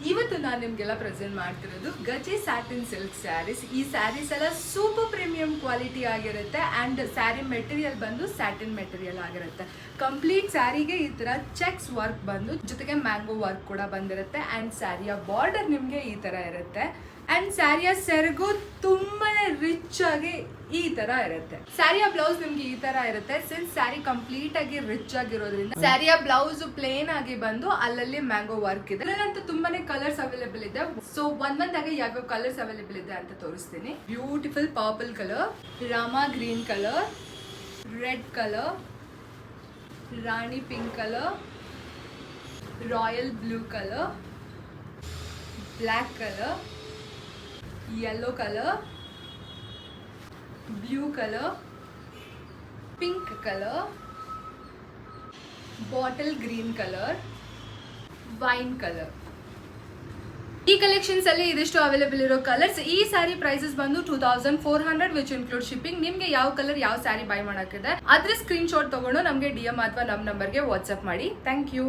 ಇವತ್ತು ನಾನು ನಿಮಗೆಲ್ಲ ಪ್ರೆಸೆಂಟ್ ಮಾಡ್ತಿರೋದು ಗಜೆ ಸ್ಯಾಟಿನ್ ಸಿಲ್ಕ್ ಸ್ಯಾರೀಸ್. ಈ ಸ್ಯಾರೀಸ್ ಎಲ್ಲ ಸೂಪರ್ ಪ್ರೀಮಿಯಂ ಕ್ವಾಲಿಟಿ ಆಗಿರುತ್ತೆ ಆ್ಯಂಡ್ ಸ್ಯಾರಿ ಮೆಟೀರಿಯಲ್ ಬಂದು ಸ್ಯಾಟಿನ್ ಮೆಟೀರಿಯಲ್ ಆಗಿರುತ್ತೆ. ಕಂಪ್ಲೀಟ್ ಸ್ಯಾರಿಗೆ ಈ ಥರ ಚೆಕ್ಸ್ ವರ್ಕ್ ಬಂದು ಜೊತೆಗೆ ಮ್ಯಾಂಗೋ ವರ್ಕ್ ಕೂಡ ಬಂದಿರುತ್ತೆ ಆ್ಯಂಡ್ ಸ್ಯಾರಿಯ ಬಾರ್ಡರ್ ನಿಮಗೆ ಈ ಥರ ಇರುತ್ತೆ ಆ್ಯಂಡ್ ಸ್ಯಾರಿಯ ಸೆರಗು ತುಂಬಾ ರಿಚ್ ಆಗಿ ಈ ತರ ಇರುತ್ತೆ. ಸ್ಯಾರಿಯ ಬ್ಲೌಸ್ ನಿಮ್ಗೆ ಈ ತರ ಇರುತ್ತೆ. ಸಿನ್ಸ್ ಸ್ಯಾರಿ ಕಂಪ್ಲೀಟ್ ಆಗಿ ರಿಚ್ ಆಗಿರೋದ್ರಿಂದ ಸ್ಯಾರಿಯ ಬ್ಲೌಸ್ ಪ್ಲೇನ್ ಆಗಿ ಬಂದು ಅಲ್ಲಲ್ಲಿ ಮ್ಯಾಂಗೋ ವರ್ಕ್ ಇದೆ. ಅದರಂತೂ ತುಂಬಾನೇ ಕಲರ್ಸ್ ಅವೈಲೇಬಲ್ ಇದೆ. ಸೊ ಒಂದೊಂದಾಗ ಯಾವ್ಯಾವ ಕಲರ್ಸ್ ಅವೈಲೇಬಲ್ ಇದೆ ಅಂತ ತೋರಿಸ್ತೀನಿ. Beautiful purple colour, Rama green colour, red colour, Rani pink colour, royal blue colour, black colour, yellow color, blue color, pink color, bottle green color, wine color. ಈ ಕಲೆಕ್ಷನ್ಸ್ ಅಲ್ಲಿ ಇದಿಷ್ಟು available ಇರೋ ಕಲರ್ಸ್. ಈ ಸ್ಯಾರಿ ಪ್ರೈಸಸ್ ಬಂದು 2400 which include shipping. ನಿಮ್ಗೆ ಯಾವ colour ಯಾವ sari by ಮಾಡಕ್ಕಿದೆ ಅದ್ರ ಸ್ಕ್ರೀನ್ ಶಾಟ್ ತಗೊಂಡು ನಮ್ಗೆ DM ಅಥವಾ ನಮ್ಮ ನಂಬರ್ಗೆ ವಾಟ್ಸ್ಆಪ್ ಮಾಡಿ. Thank you.